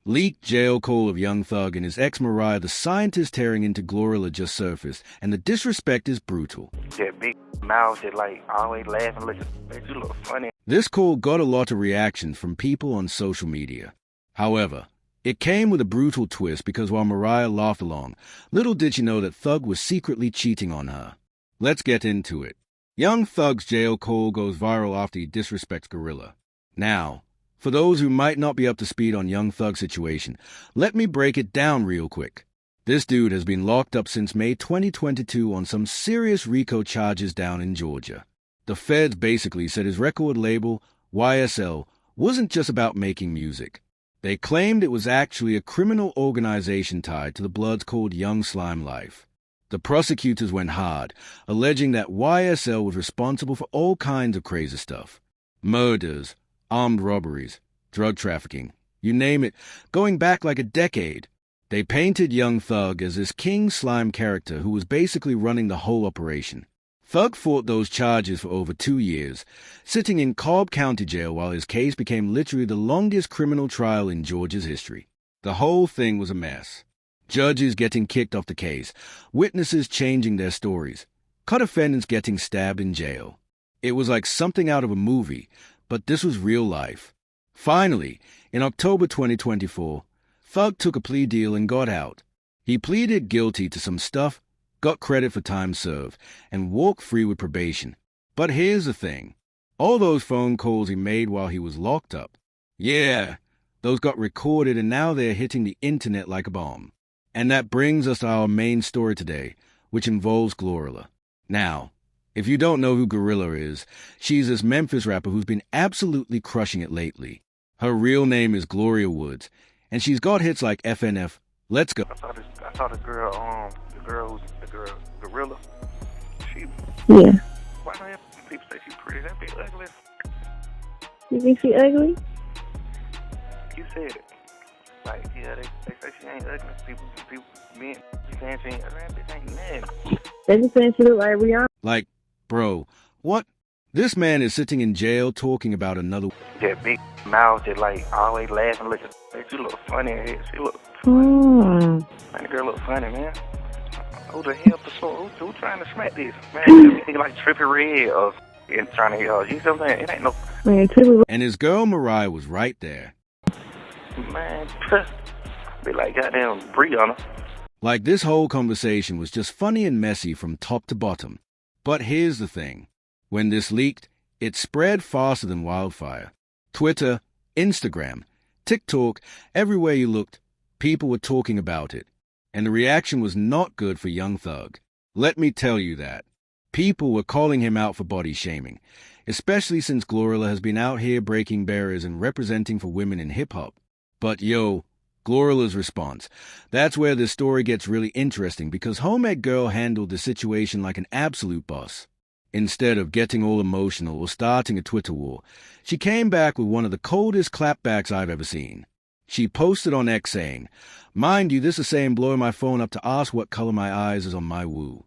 Leaked jail call of Young Thug and his ex Mariah, the scientist tearing into Glorilla, just surfaced, and the disrespect is brutal. That big mouth that like always laughing, looking at you look funny. This call got a lot of reactions from people on social media. However, it came with a brutal twist because while Mariah laughed along, little did she know that Thug was secretly cheating on her. Let's get into it. Young Thug's jail call goes viral after he disrespects Glorilla. Now, for those who might not be up to speed on Young Thug's situation, let me break it down real quick. This dude has been locked up since May 2022 on some serious RICO charges down in Georgia. The feds basically said his record label, YSL, wasn't just about making music. They claimed it was actually a criminal organization tied to the Bloods called Young Slime Life. The prosecutors went hard, alleging that YSL was responsible for all kinds of crazy stuff. Murders, armed robberies, drug trafficking, you name it, going back like a decade. They painted Young Thug as this King Slime character who was basically running the whole operation. Thug fought those charges for over 2 years, sitting in Cobb County Jail while his case became literally the longest criminal trial in Georgia's history. The whole thing was a mess. Judges getting kicked off the case, witnesses changing their stories, co-defendants getting stabbed in jail. It was like something out of a movie, but this was real life. Finally, in October 2024, Thug took a plea deal and got out. He pleaded guilty to some stuff, got credit for time served, and walked free with probation. But here's the thing. All those phone calls he made while he was locked up, yeah, those got recorded and now they're hitting the internet like a bomb. And that brings us to our main story today, which involves Glorilla. Now, if you don't know who Glorilla is, she's this Memphis rapper who's been absolutely crushing it lately. Her real name is Gloria Woods, and she's got hits like FNF, Let's Go. I saw the girl, Glorilla. She, Yeah. why don't people say she's pretty? That be ugly. You think she ugly? You said it. Like, yeah, they say she ain't ugly. People, men, saying she ain't ugly. That bitch ain't mad. They just saying she look like Rihanna. Like, bro, what? This man is sitting in jail talking about another... That big mouth that like always laughing, looking at you look funny. She look Mm. Man, the girl look funny, man. Who the hell who trying to smack this? Man, he like Trippy Red or trying to, you know what I'm saying? It ain't no... Man, Trippy. And his girl Mariah was right there. Man, be like goddamn Brie on her. Like, this whole conversation was just funny and messy from top to bottom. But here's the thing. When this leaked, it spread faster than wildfire. Twitter, Instagram, TikTok, everywhere you looked, people were talking about it. And the reaction was not good for Young Thug. Let me tell you that. People were calling him out for body shaming, especially since Glorilla has been out here breaking barriers and representing for women in hip-hop. But yo, Glorilla's response. That's where this story gets really interesting because Home Ec Girl handled the situation like an absolute boss. Instead of getting all emotional or starting a Twitter war, she came back with one of the coldest clapbacks I've ever seen. She posted on X saying, "Mind you, this is saying blowing my phone up to ask what color my eyes is on my woo."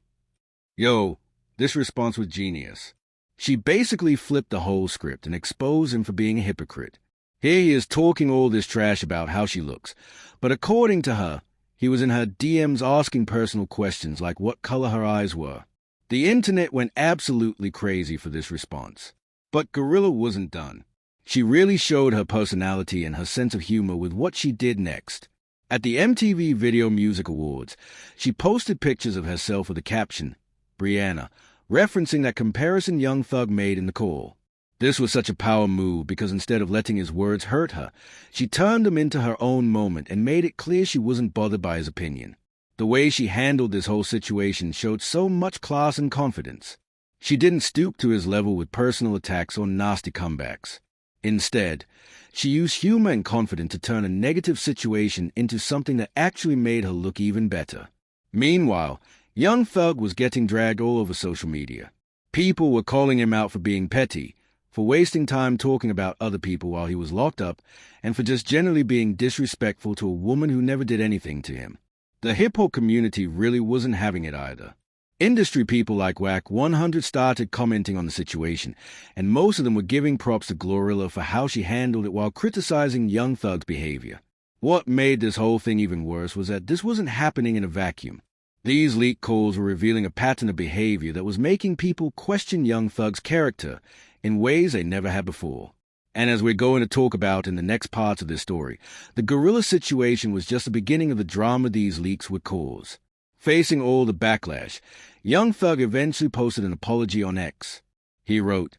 Yo, this response was genius. She basically flipped the whole script and exposed him for being a hypocrite. Here he is talking all this trash about how she looks, but according to her, he was in her DMs asking personal questions like what color her eyes were. The internet went absolutely crazy for this response. But Glorilla wasn't done. She really showed her personality and her sense of humor with what she did next. At the MTV Video Music Awards, she posted pictures of herself with the caption, "Brianna," referencing that comparison Young Thug made in the call. This was such a power move because instead of letting his words hurt her, she turned them into her own moment and made it clear she wasn't bothered by his opinion. The way she handled this whole situation showed so much class and confidence. She didn't stoop to his level with personal attacks or nasty comebacks. Instead, she used humor and confidence to turn a negative situation into something that actually made her look even better. Meanwhile, Young Thug was getting dragged all over social media. People were calling him out for being petty, for wasting time talking about other people while he was locked up, and for just generally being disrespectful to a woman who never did anything to him. The hip-hop community really wasn't having it either. Industry people like Whack 100 started commenting on the situation, and most of them were giving props to Glorilla for how she handled it while criticizing Young Thug's behavior. What made this whole thing even worse was that this wasn't happening in a vacuum. These leaked calls were revealing a pattern of behavior that was making people question Young Thug's character in ways they never had before. And as we're going to talk about in the next parts of this story, the Glorilla situation was just the beginning of the drama these leaks would cause. Facing all the backlash, Young Thug eventually posted an apology on X. He wrote,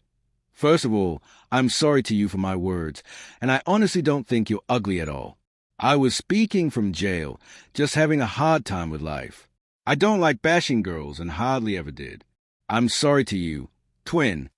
"First of all, I'm sorry to you for my words, and I honestly don't think you're ugly at all. I was speaking from jail, just having a hard time with life. I don't like bashing girls and hardly ever did. I'm sorry to you, twin."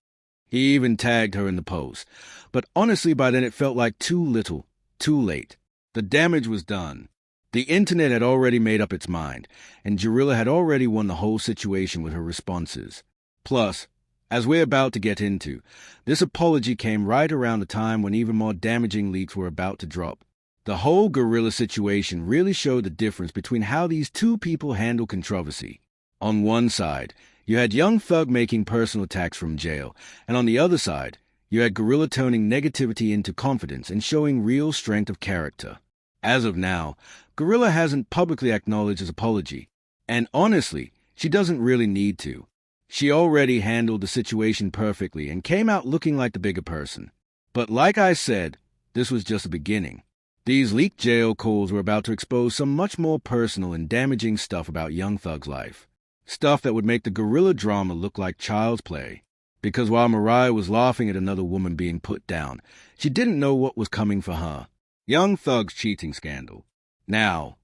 He even tagged her in the post. But honestly, by then it felt like too little, too late. The damage was done. The internet had already made up its mind, and Glorilla had already won the whole situation with her responses. Plus, as we're about to get into, this apology came right around the time when even more damaging leaks were about to drop. The whole Glorilla situation really showed the difference between how these two people handle controversy. On one side, you had Young Thug making personal attacks from jail, and on the other side, you had Glorilla turning negativity into confidence and showing real strength of character. As of now, Glorilla hasn't publicly acknowledged his apology, and honestly, she doesn't really need to. She already handled the situation perfectly and came out looking like the bigger person. But like I said, this was just the beginning. These leaked jail calls were about to expose some much more personal and damaging stuff about Young Thug's life. Stuff that would make the Glorilla drama look like child's play. Because while Mariah was laughing at another woman being put down, she didn't know what was coming for her. Young Thug's cheating scandal. Now,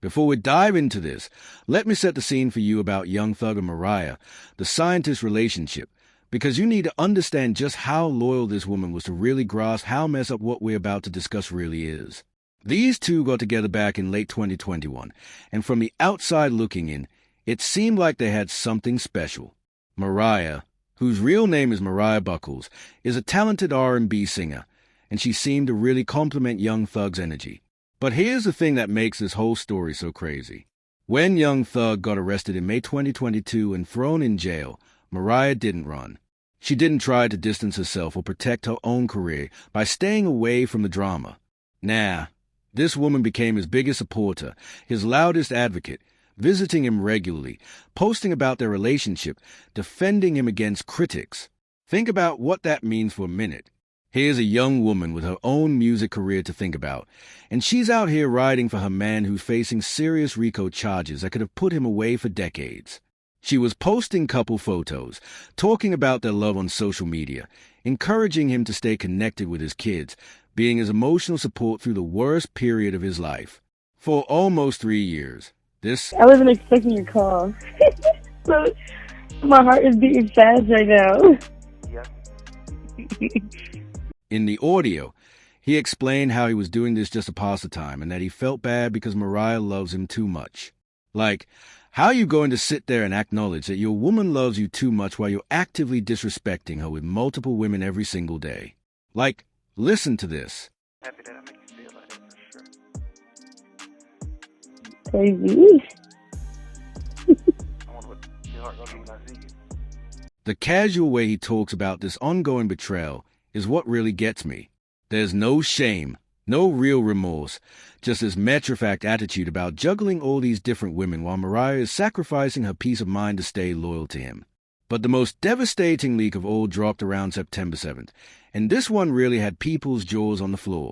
before we dive into this, let me set the scene for you about Young Thug and Mariah, the scientist relationship, because you need to understand just how loyal this woman was to really grasp how messed up what we're about to discuss really is. These two got together back in late 2021, and from the outside looking in, it seemed like they had something special. Mariah, whose real name is Mariah Buckles, is a talented R&B singer, and she seemed to really complement Young Thug's energy. But here's the thing that makes this whole story so crazy. When Young Thug got arrested in May 2022 and thrown in jail, Mariah didn't run. She didn't try to distance herself or protect her own career by staying away from the drama. Nah, this woman became his biggest supporter, his loudest advocate, visiting him regularly, posting about their relationship, defending him against critics. Think about what that means for a minute. Here's a young woman with her own music career to think about, and she's out here riding for her man who's facing serious RICO charges that could have put him away for decades. She was posting couple photos, talking about their love on social media, encouraging him to stay connected with his kids, being his emotional support through the worst period of his life. For almost 3 years, I wasn't expecting your call. So, my heart is beating fast right now. Yeah. In the audio, he explained how he was doing this just to pass the time and that he felt bad because Mariah loves him too much. Like, how are you going to sit there and acknowledge that your woman loves you too much while you're actively disrespecting her with multiple women every single day? Like, listen to this. Happy that I make you feel like that for sure. Crazy. I wonder what your heart gonna do when I see you. The casual way he talks about this ongoing betrayal is what really gets me. There's no shame, no real remorse, just this matter-of-fact attitude about juggling all these different women while Mariah is sacrificing her peace of mind to stay loyal to him. But the most devastating leak of all dropped around September 7th, and this one really had people's jaws on the floor.